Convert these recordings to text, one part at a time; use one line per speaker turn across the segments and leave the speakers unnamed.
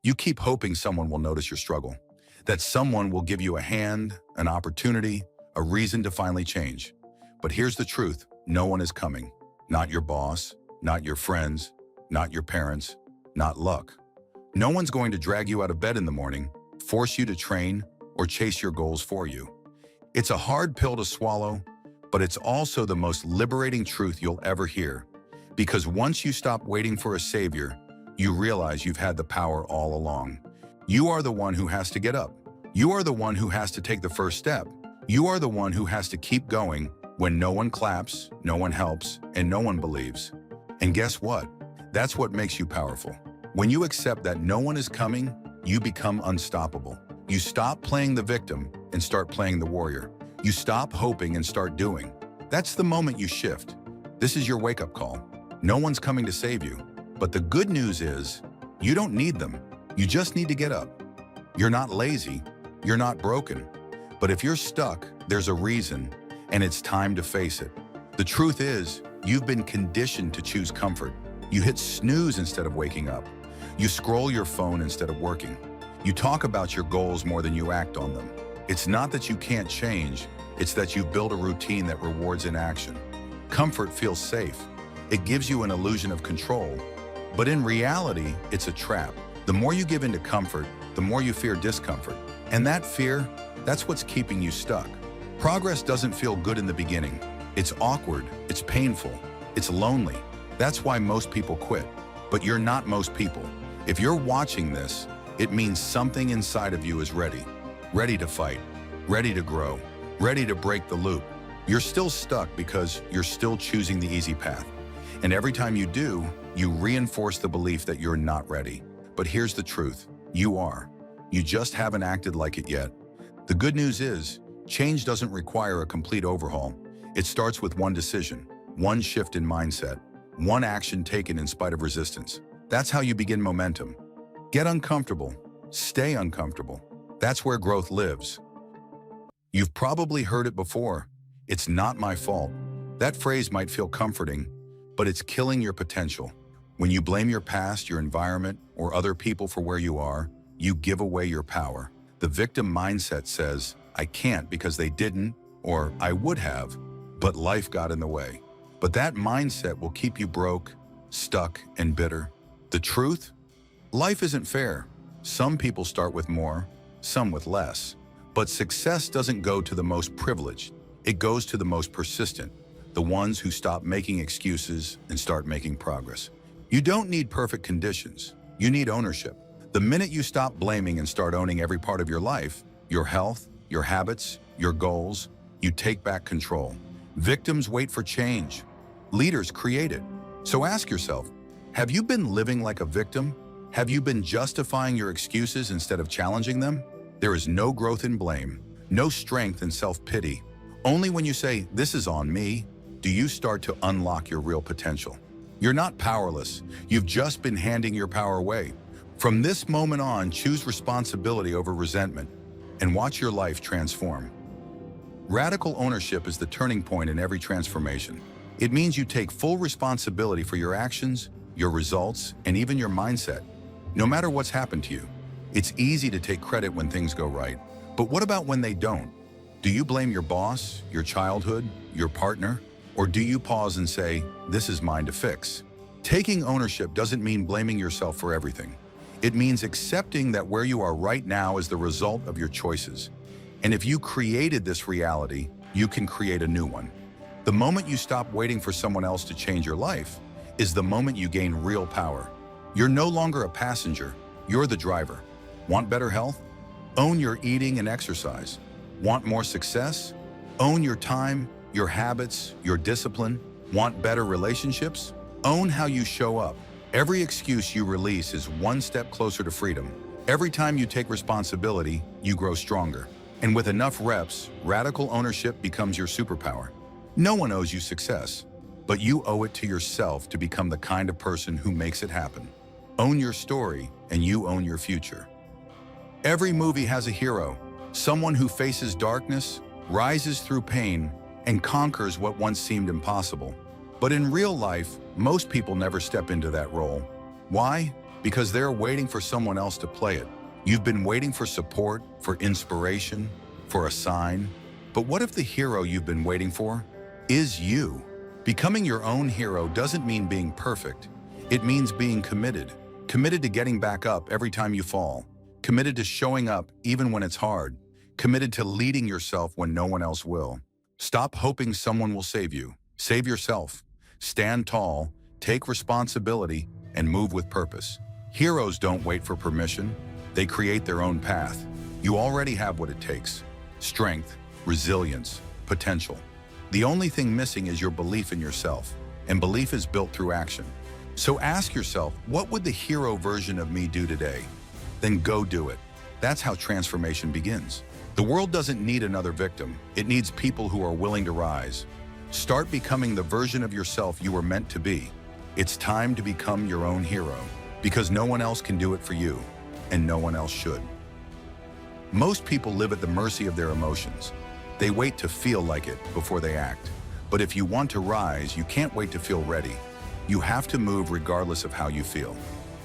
You keep hoping someone will notice your struggle, that someone will give you a hand, an opportunity, a reason to finally change. But here's the truth, no one is coming. Not your boss, not your friends, not your parents, not luck. No one's going to drag you out of bed in the morning, force you to train, or chase your goals for you. It's a hard pill to swallow, but it's also the most liberating truth you'll ever hear. Because once you stop waiting for a savior, you realize you've had the power all along. You are the one who has to get up. You are the one who has to take the first step. You are the one who has to keep going when no one claps, no one helps, and no one believes. And guess what? That's what makes you powerful. When you accept that no one is coming, you become unstoppable. You stop playing the victim and start playing the warrior. You stop hoping and start doing. That's the moment you shift. This is your wake-up call. No one's coming to save you. But the good news is, you don't need them. You just need to get up. You're not lazy. You're not broken. But if you're stuck, there's a reason, and it's time to face it. The truth is, you've been conditioned to choose comfort. You hit snooze instead of waking up. You scroll your phone instead of working. You talk about your goals more than you act on them. It's not that you can't change, it's that you've built a routine that rewards inaction. Comfort feels safe. It gives you an illusion of control. But in reality, it's a trap. The more you give into comfort, the more you fear discomfort. And that fear, that's what's keeping you stuck. Progress doesn't feel good in the beginning. It's awkward, it's painful, it's lonely. That's why most people quit. But you're not most people. If you're watching this, it means something inside of you is ready. Ready to fight, ready to grow, ready to break the loop. You're still stuck because you're still choosing the easy path. And every time you do, you reinforce the belief that you're not ready. But here's the truth, you are. You just haven't acted like it yet. The good news is, change doesn't require a complete overhaul. It starts with one decision, one shift in mindset, one action taken in spite of resistance. That's how you begin momentum. Get uncomfortable, stay uncomfortable. That's where growth lives. You've probably heard it before, it's not my fault. That phrase might feel comforting, but it's killing your potential. When you blame your past, your environment, or other people for where you are, you give away your power. The victim mindset says, I can't because they didn't, or I would have, but life got in the way. But that mindset will keep you broke, stuck, and bitter. The truth? Life isn't fair. Some people start with more, some with less. But success doesn't go to the most privileged. It goes to the most persistent, the ones who stop making excuses and start making progress. You don't need perfect conditions. You need ownership. The minute you stop blaming and start owning every part of your life, your health, your habits, your goals, you take back control. Victims wait for change. Leaders create it. So ask yourself, have you been living like a victim? Have you been justifying your excuses instead of challenging them? There is no growth in blame, no strength in self-pity. Only when you say, this is on me, do you start to unlock your real potential. You're not powerless. You've just been handing your power away. From this moment on, choose responsibility over resentment and watch your life transform. Radical ownership is the turning point in every transformation. It means you take full responsibility for your actions, your results, and even your mindset. No matter what's happened to you, it's easy to take credit when things go right. But what about when they don't? Do you blame your boss, your childhood, your partner? Or do you pause and say, this is mine to fix? Taking ownership doesn't mean blaming yourself for everything. It means accepting that where you are right now is the result of your choices. And if you created this reality, you can create a new one. The moment you stop waiting for someone else to change your life is the moment you gain real power. You're no longer a passenger, you're the driver. Want better health? Own your eating and exercise. Want more success? Own your time, your habits, your discipline. Want better relationships? Own how you show up. Every excuse you release is one step closer to freedom. Every time you take responsibility, you grow stronger. And with enough reps, radical ownership becomes your superpower. No one owes you success, but you owe it to yourself to become the kind of person who makes it happen. Own your story, and you own your future. Every movie has a hero, someone who faces darkness, rises through pain, and conquers what once seemed impossible. But in real life, most people never step into that role. Why? because they're waiting for someone else to play it. You've been waiting for support, for inspiration, for a sign. But what if the hero you've been waiting for is you? Becoming your own hero doesn't mean being perfect. It means being committed. Committed to getting back up every time you fall. Committed to showing up even when it's hard. Committed to leading yourself when no one else will. Stop hoping someone will save you. Save yourself. Stand tall, take responsibility, and move with purpose. Heroes don't wait for permission. They create their own path. You already have what it takes. Strength, resilience, potential. The only thing missing is your belief in yourself, and belief is built through action. So ask yourself, what would the hero version of me do today? Then go do it. That's how transformation begins. The world doesn't need another victim. It needs people who are willing to rise. Start becoming the version of yourself you were meant to be. It's time to become your own hero, because no one else can do it for you, and no one else should. Most people live at the mercy of their emotions. They wait to feel like it before they act. But if you want to rise, you can't wait to feel ready. You have to move regardless of how you feel.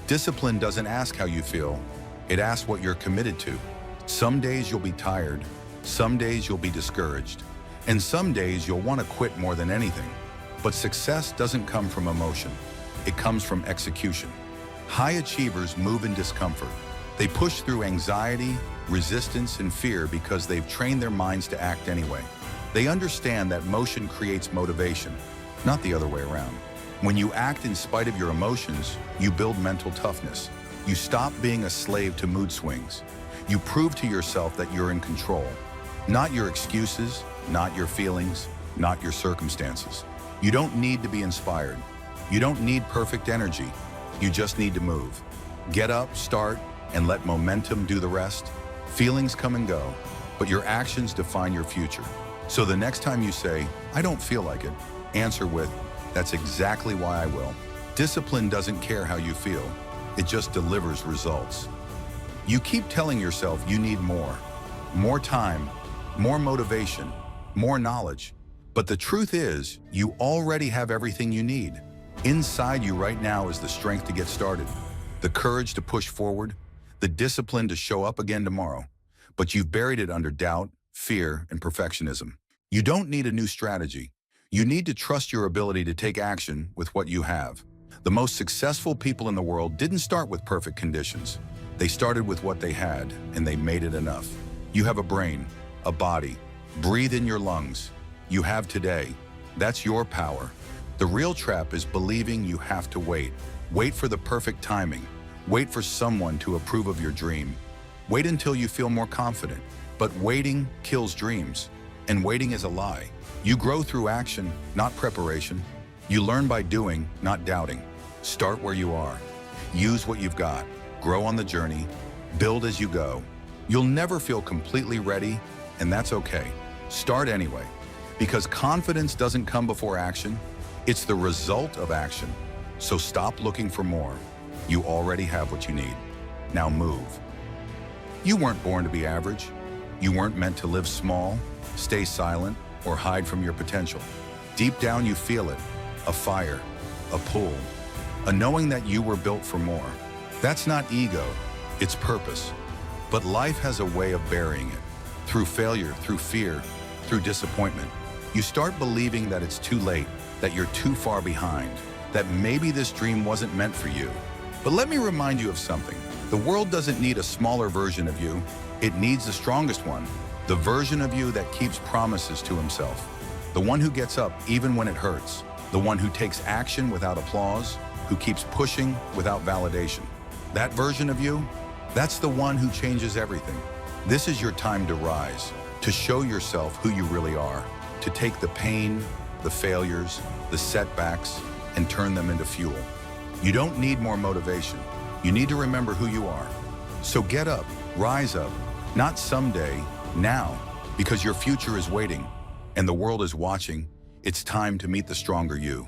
Discipline doesn't ask how you feel. It asks what you're committed to. Some days you'll be tired. Some days you'll be discouraged. And some days you'll want to quit more than anything. But success doesn't come from emotion. It comes from execution. High achievers move in discomfort. They push through anxiety, resistance, and fear because they've trained their minds to act anyway. They understand that motion creates motivation, not the other way around. When you act in spite of your emotions, you build mental toughness. You stop being a slave to mood swings. You prove to yourself that you're in control. Not your excuses, not your feelings, not your circumstances. You don't need to be inspired. You don't need perfect energy. You just need to move. Get up, start, and let momentum do the rest. Feelings come and go, but your actions define your future. So the next time you say, I don't feel like it, answer with, that's exactly why I will. Discipline doesn't care how you feel. It just delivers results. You keep telling yourself you need more time, more motivation, more knowledge. But the truth is, you already have everything you need. Inside you right now is the strength to get started, the courage to push forward, the discipline to show up again tomorrow. But you've buried it under doubt, fear, and perfectionism. You don't need a new strategy. You need to trust your ability to take action with what you have. The most successful people in the world didn't start with perfect conditions. They started with what they had, and they made it enough. You have a brain, a body. Breathe in your lungs. You have today. That's your power. The real trap is believing you have to wait. Wait for the perfect timing. Wait for someone to approve of your dream. Wait until you feel more confident. But waiting kills dreams. And waiting is a lie. You grow through action, not preparation. You learn by doing, not doubting. Start where you are. Use what you've got. Grow on the journey. Build as you go. You'll never feel completely ready, and that's okay. Start anyway. Because confidence doesn't come before action. It's the result of action. So stop looking for more. You already have what you need. Now move. You weren't born to be average. You weren't meant to live small, stay silent, or hide from your potential. Deep down you feel it. A fire, a pull, a knowing that you were built for more. That's not ego, it's purpose. But life has a way of burying it. Through failure, through fear, through disappointment. You start believing that it's too late, that you're too far behind, that maybe this dream wasn't meant for you. But let me remind you of something. The world doesn't need a smaller version of you. It needs the strongest one. The version of you that keeps promises to himself. The one who gets up even when it hurts. The one who takes action without applause, who keeps pushing without validation. That version of you, that's the one who changes everything. This is your time to rise, to show yourself who you really are, to take the pain, the failures, the setbacks, and turn them into fuel. You don't need more motivation. You need to remember who you are. So get up, rise up, not someday, now, because your future is waiting and the world is watching. It's time to meet the stronger you.